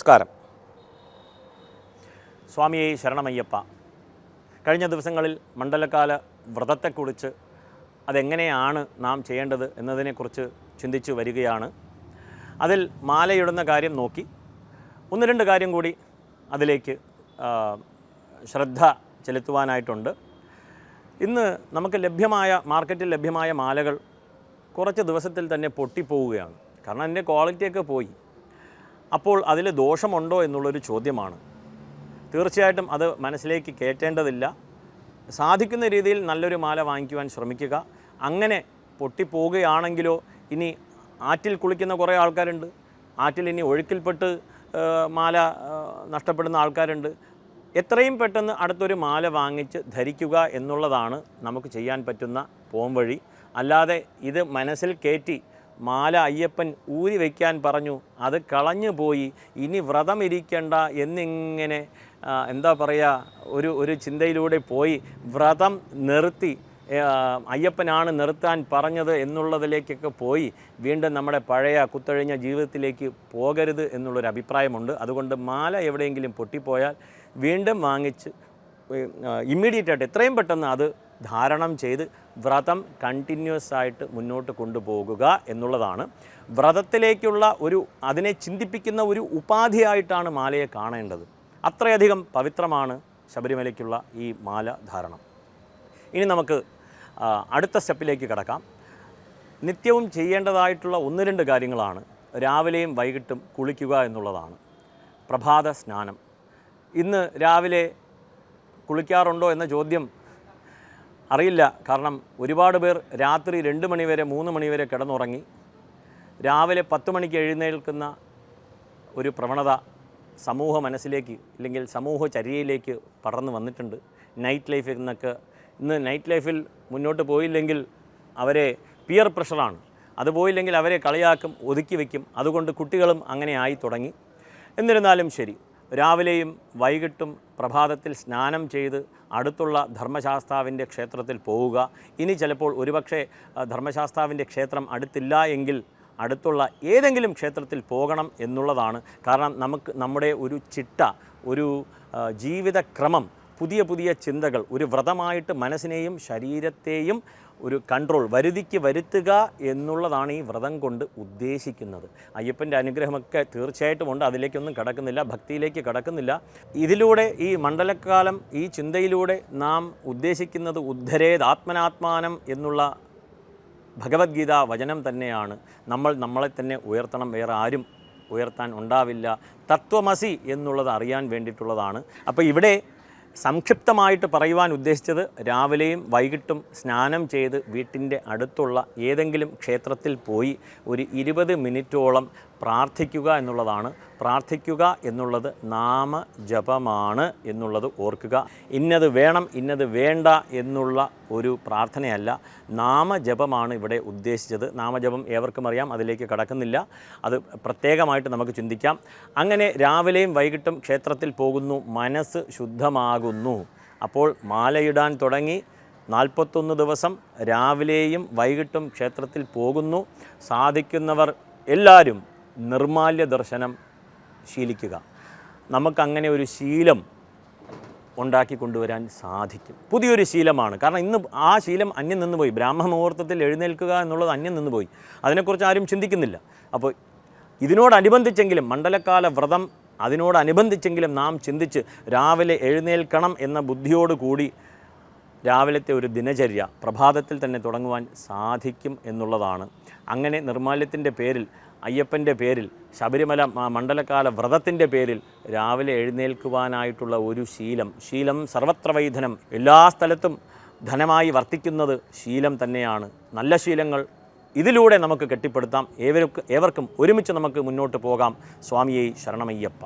നമസ്കാരം. സ്വാമിയെ ശരണമയ്യപ്പ. കഴിഞ്ഞ ദിവസങ്ങളിൽ മണ്ഡലകാല വ്രതത്തെക്കുറിച്ച് അതെങ്ങനെയാണ് നാം ചെയ്യേണ്ടത് എന്നതിനെക്കുറിച്ച് ചിന്തിച്ചു വരികയാണ്. അതിൽ മാലയിടുന്ന കാര്യം നോക്കി ഒന്ന് രണ്ട് കാര്യം കൂടി അതിലേക്ക് ശ്രദ്ധ ചെലുത്തുവാനായിട്ടുണ്ട്. ഇന്ന് നമുക്ക് മാർക്കറ്റിൽ ലഭ്യമായ മാലകൾ കുറച്ച് ദിവസത്തിൽ തന്നെ പൊട്ടിപ്പോവുകയാണ്. കാരണം അതിൻ്റെ ക്വാളിറ്റിയൊക്കെ പോയി. അപ്പോൾ അതിൽ ദോഷമുണ്ടോ എന്നുള്ളൊരു ചോദ്യമാണ്. തീർച്ചയായിട്ടും അത് മനസ്സിലേക്ക് കയറ്റേണ്ടതില്ല. സാധിക്കുന്ന രീതിയിൽ നല്ലൊരു മാല വാങ്ങിക്കുവാൻ ശ്രമിക്കുക. അങ്ങനെ പൊട്ടിപ്പോവുകയാണെങ്കിലോ, ഇനി ആറ്റിൽ കുളിക്കുന്ന കുറേ ആൾക്കാരുണ്ട്, ആറ്റിൽ ഇനി ഒഴുക്കിൽപ്പെട്ട് മാല നഷ്ടപ്പെടുന്ന ആൾക്കാരുണ്ട്. എത്രയും പെട്ടെന്ന് അടുത്തൊരു മാല വാങ്ങിച്ച് ധരിക്കുക എന്നുള്ളതാണ് നമുക്ക് ചെയ്യാൻ പറ്റുന്ന പോംവഴി. അല്ലാതെ ഇത് മനസ്സിൽ കയറ്റി മാല അയ്യപ്പൻ ഊരി വയ്ക്കാൻ പറഞ്ഞു, അത് കളഞ്ഞു പോയി, ഇനി വ്രതം ഇരിക്കേണ്ട എന്നിങ്ങനെ എന്താ പറയുക, ഒരു ചിന്തയിലൂടെ പോയി വ്രതം നിർത്തി അയ്യപ്പനാണ് നിർത്താൻ പറഞ്ഞത് എന്നുള്ളതിലേക്കൊക്കെ പോയി വീണ്ടും നമ്മുടെ പഴയ കുത്തഴിഞ്ഞ ജീവിതത്തിലേക്ക് പോകരുത് എന്നുള്ളൊരു അഭിപ്രായമുണ്ട്. അതുകൊണ്ട് മാല എവിടെയെങ്കിലും പൊട്ടിപ്പോയാൽ വീണ്ടും വാങ്ങിച്ച് ഇമ്മീഡിയറ്റായിട്ട് എത്രയും പെട്ടെന്ന് അത് ധാരണം ചെയ്ത് വ്രതം കണ്ടിന്യൂസ് ആയിട്ട് മുന്നോട്ട് കൊണ്ടുപോകുക എന്നുള്ളതാണ്. വ്രതത്തിലേക്കുള്ള അതിനെ ചിന്തിപ്പിക്കുന്ന ഒരു ഉപാധിയായിട്ടാണ് മാലയെ കാണേണ്ടത്. അത്രയധികം പവിത്രമാണ് ശബരിമലയ്ക്കുള്ള ഈ മാല ധാരണം. ഇനി നമുക്ക് അടുത്ത സ്റ്റെപ്പിലേക്ക് കടക്കാം. നിത്യവും ചെയ്യേണ്ടതായിട്ടുള്ള ഒന്ന് രണ്ട് കാര്യങ്ങളാണ്. രാവിലെയും വൈകിട്ടും കുളിക്കുക എന്നുള്ളതാണ്. പ്രഭാത സ്നാനം. ഇന്ന് രാവിലെ കുളിക്കാറുണ്ടോ എന്ന ചോദ്യം അറിയില്ല. കാരണം ഒരുപാട് പേർ രാത്രി 2 മണി വരെ 3 മണി വരെ കിടന്നുറങ്ങി രാവിലെ 10 മണിക്ക് എഴുന്നേൽക്കുന്ന ഒരു പ്രവണത സമൂഹ മനസ്സിലേക്ക് അല്ലെങ്കിൽ സമൂഹചര്യയിലേക്ക് പടർന്നു വന്നിട്ടുണ്ട്. നൈറ്റ് ലൈഫിൽ നിന്നൊക്കെ ഇന്ന് നൈറ്റ് ലൈഫിൽ മുന്നോട്ട് പോയില്ലെങ്കിൽ അവരെ പിയർ പ്രഷറാണ്. അത് പോയില്ലെങ്കിൽ അവരെ കളിയാക്കും, ഒതുക്കി വയ്ക്കും. അതുകൊണ്ട് കുട്ടികളും അങ്ങനെ ആയി തുടങ്ങി. എന്നിരുന്നാലും ശരി, രാവിലെയും വൈകിട്ടും പ്രഭാതത്തിൽ സ്നാനം ചെയ്ത് അടുത്തുള്ള ധർമ്മശാസ്താവിൻ്റെ ക്ഷേത്രത്തിൽ പോവുക. ഇനി ചിലപ്പോൾ ഒരുപക്ഷെ ധർമ്മശാസ്താവിൻ്റെ ക്ഷേത്രം അടുത്തില്ല എങ്കിൽ അടുത്തുള്ള ഏതെങ്കിലും ക്ഷേത്രത്തിൽ പോകണം എന്നുള്ളതാണ്. കാരണം നമ്മുടെ ഒരു ചിട്ട, ഒരു ജീവിതക്രമം, പുതിയ ചിന്തകൾ, ഒരു വ്രതമായിട്ട് മനസ്സിനെയും ശരീരത്തെയും ഒരു കൺട്രോൾ വരുതിക്ക് വരുത്തുക എന്നുള്ളതാണ് ഈ വ്രതം കൊണ്ട് ഉദ്ദേശിക്കുന്നത്. അയ്യപ്പൻ്റെ അനുഗ്രഹമൊക്കെ തീർച്ചയായിട്ടും ഉണ്ട്. അതിലേക്കൊന്നും കടക്കുന്നില്ല, ഭക്തിയിലേക്ക് കടക്കുന്നില്ല. ഇതിലൂടെ ഈ മണ്ഡലകാലം ഈ ചിന്തയിലൂടെ നാം ഉദ്ദേശിക്കുന്നത് ഉദ്ധരേത് ആത്മനാത്മാനം എന്നുള്ള ഭഗവത്ഗീത വചനം തന്നെയാണ്. നമ്മളെ തന്നെ ഉയർത്തണം, വേറെ ആരും ഉയർത്താൻ ഉണ്ടാവില്ല. തത്വമസി എന്നുള്ളത് അറിയാൻ വേണ്ടിയിട്ടുള്ളതാണ്. അപ്പോൾ ഇവിടെ സംക്ഷിപ്തമായിട്ട് പറയുവാൻ ഉദ്ദേശിച്ചത് രാവിലെയും വൈകിട്ടും സ്നാനം ചെയ്ത് വീട്ടിൻ്റെ അടുത്തുള്ള ഏതെങ്കിലും ക്ഷേത്രത്തിൽ പോയി ഒരു 20 മിനിറ്റോളം പ്രാർത്ഥിക്കുക എന്നുള്ളതാണ്. പ്രാർത്ഥിക്കുക എന്നുള്ളത് നാമജപമാണ് എന്നുള്ളത് ഓർക്കുക. ഇന്നത് വേണം ഇന്നത് വേണ്ട എന്നുള്ള ഒരു പ്രാർത്ഥനയല്ല, നാമജപമാണ് ഇവിടെ ഉദ്ദേശിച്ചത്. നാമജപം ഏവർക്കും അറിയാം, അതിലേക്ക് കടക്കുന്നില്ല. അത് പ്രത്യേകമായിട്ട് നമുക്ക് ചിന്തിക്കാം. അങ്ങനെ രാവിലെയും വൈകിട്ടും ക്ഷേത്രത്തിൽ പോകുന്നു, മനസ്സ് ശുദ്ധമാകുന്നു. അപ്പോൾ മാലയിടാൻ തുടങ്ങി 41 ദിവസം രാവിലെയും വൈകിട്ടും ക്ഷേത്രത്തിൽ പോകുന്നു. സാധിക്കുന്നവർ എല്ലാവരും നിർമാല്യ ദർശനം ശീലിക്കുക. നമുക്കങ്ങനെ ഒരു ശീലം ഉണ്ടാക്കി കൊണ്ടുവരാൻ സാധിക്കും. പുതിയൊരു ശീലമാണ്. കാരണം ഇന്ന് ആ ശീലം അന്യം നിന്നുപോയി. ബ്രാഹ്മ മുഹൂർത്തത്തിൽ എഴുന്നേൽക്കുക എന്നുള്ളത് അന്യം നിന്നുപോയി. അതിനെക്കുറിച്ച് ആരും ചിന്തിക്കുന്നില്ല. അപ്പോൾ ഇതിനോടനുബന്ധിച്ചെങ്കിലും മണ്ഡലകാല വ്രതം അതിനോടനുബന്ധിച്ചെങ്കിലും നാം ചിന്തിച്ച് രാവിലെ എഴുന്നേൽക്കണം എന്ന ബുദ്ധിയോടുകൂടി രാവിലത്തെ ഒരു ദിനചര്യ പ്രഭാതത്തിൽ തന്നെ തുടങ്ങുവാൻ സാധിക്കും എന്നുള്ളതാണ്. അങ്ങനെ നിർമാല്യത്തിൻ്റെ പേരിൽ, അയ്യപ്പൻ്റെ പേരിൽ, ശബരിമല മണ്ഡലകാല വ്രതത്തിൻ്റെ പേരിൽ രാവിലെ എഴുന്നേൽക്കുവാനായിട്ടുള്ള ഒരു ശീലം സർവത്ര വൈധനം. എല്ലാ സ്ഥലത്തും ധനമായി വർത്തിക്കുന്നത് ശീലം തന്നെയാണ്. നല്ല ശീലങ്ങൾ ഇതിലൂടെ നമുക്ക് കെട്ടിപ്പടുത്താം. ഏവർക്കും ഒരുമിച്ച് നമുക്ക് മുന്നോട്ട് പോകാം. സ്വാമിയെ ശരണമയ്യപ്പ.